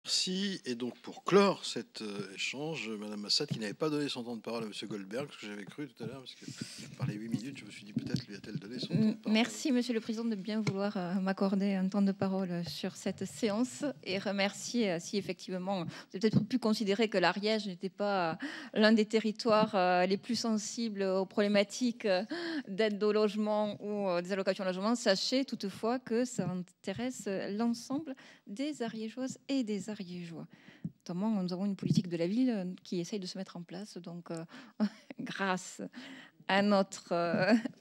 Merci. Et donc, pour clore cet échange, Madame Massad, qui n'avait pas donné son temps de parole à Monsieur Goldberg, ce que j'avais cru tout à l'heure, parce que par les 8 minutes, je me suis dit peut-être lui a-t-elle donné son temps de parole. Merci, Monsieur le Président, de bien vouloir m'accorder un temps de parole sur cette séance et remercier si effectivement, vous avez peut-être pu considérer que l'Ariège n'était pas l'un des territoires les plus sensibles aux problématiques d'aide au logement ou des allocations de logement. Sachez toutefois que ça intéresse l'ensemble des Ariégeoises et des Ariégeois. Notamment, nous avons une politique de la ville qui essaye de se mettre en place. Donc, grâce à notre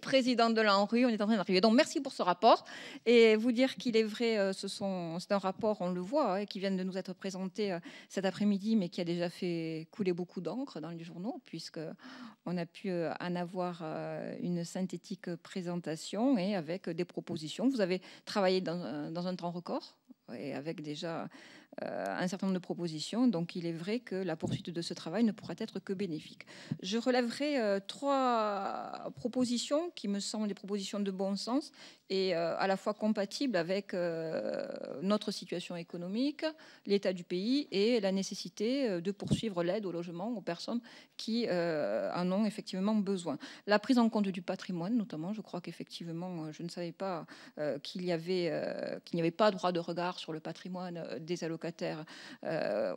président de l'ANRU, on est en train d'arriver. Donc, merci pour ce rapport. Et vous dire qu'il est vrai, c'est un rapport, on le voit, qui vient de nous être présenté cet après-midi, mais qui a déjà fait couler beaucoup d'encre dans les journaux, puisqu'on a pu en avoir une synthétique présentation et avec des propositions. Vous avez travaillé dans un temps record et avec déjà un certain nombre de propositions. Donc, il est vrai que la poursuite de ce travail ne pourra être que bénéfique. Je relèverai 3 propositions qui me semblent des propositions de bon sens et à la fois compatibles avec notre situation économique, l'état du pays et la nécessité de poursuivre l'aide au logement aux personnes qui en ont effectivement besoin. La prise en compte du patrimoine, notamment, je crois qu'effectivement, je ne savais pas qu'il n'y avait pas droit de regard sur le patrimoine des allocataires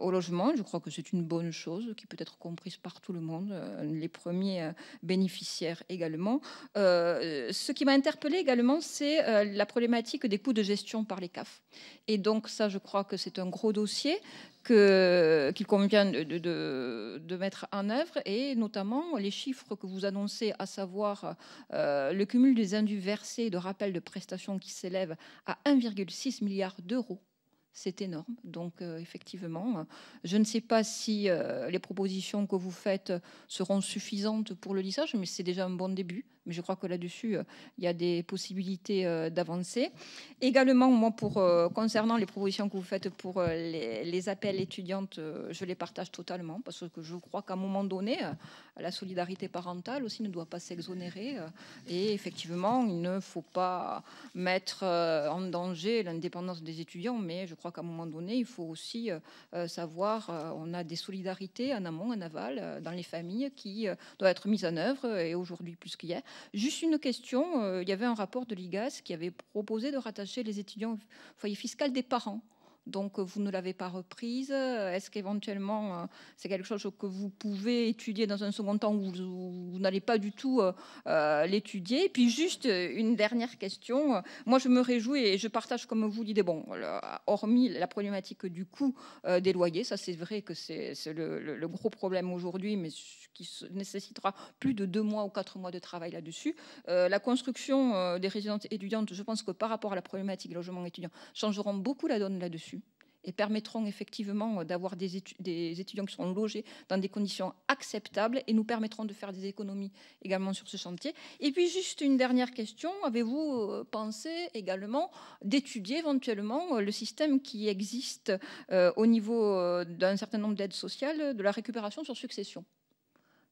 au logement. Je crois que c'est une bonne chose qui peut être comprise par tout le monde, les premiers bénéficiaires également. Ce qui m'a interpellée également, c'est la problématique des coûts de gestion par les CAF. Et donc ça, je crois que c'est un gros dossier qu'il convient de mettre en œuvre, et notamment les chiffres que vous annoncez, à savoir le cumul des indus versés de rappel de prestations qui s'élève à 1,6 milliard d'euros. C'est énorme. Donc, effectivement, je ne sais pas si les propositions que vous faites seront suffisantes pour le lissage, mais c'est déjà un bon début. Mais je crois que là-dessus, il y a des possibilités d'avancer. Également, moi, concernant les propositions que vous faites pour les appels étudiantes, je les partage totalement, parce que je crois qu'à un moment donné, la solidarité parentale aussi ne doit pas s'exonérer. Et effectivement, il ne faut pas mettre en danger l'indépendance des étudiants, mais je crois qu'à un moment donné, il faut aussi savoir, on a des solidarités en amont, en aval, dans les familles qui doivent être mises en œuvre, et aujourd'hui plus qu'hier. Juste une question, il y avait un rapport de l'IGAS qui avait proposé de rattacher les étudiants au foyer fiscal des parents. Donc, vous ne l'avez pas reprise. Est-ce qu'éventuellement, c'est quelque chose que vous pouvez étudier dans un second temps, ou vous n'allez pas du tout l'étudier? Et puis, juste une dernière question. Moi, je me réjouis et je partage, comme vous, l'idée, bon, hormis la problématique du coût des loyers, ça, c'est vrai que c'est le gros problème aujourd'hui, mais qui nécessitera plus de 2 mois ou 4 mois de travail là-dessus. La construction des résidences étudiantes, je pense que par rapport à la problématique logement étudiant, changeront beaucoup la donne là-dessus et permettront effectivement d'avoir des étudiants qui seront logés dans des conditions acceptables, et nous permettront de faire des économies également sur ce chantier. Et puis juste une dernière question, avez-vous pensé également d'étudier éventuellement le système qui existe au niveau d'un certain nombre d'aides sociales, de la récupération sur succession?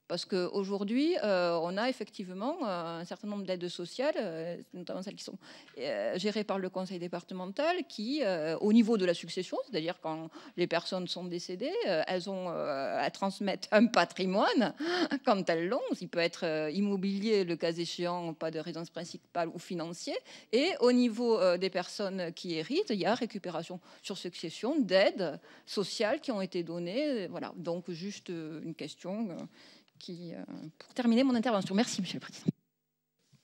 Parce qu'aujourd'hui, on a effectivement un certain nombre d'aides sociales, notamment celles qui sont gérées par le conseil départemental, qui, au niveau de la succession, c'est-à-dire quand les personnes sont décédées, elles ont à transmettre un patrimoine quand elles l'ont. Il peut être immobilier, le cas échéant, pas de résidence principale, ou financier. Et au niveau des personnes qui héritent, il y a récupération sur succession d'aides sociales qui ont été données. Voilà, donc juste une question pour terminer mon intervention. Merci, Monsieur le Président.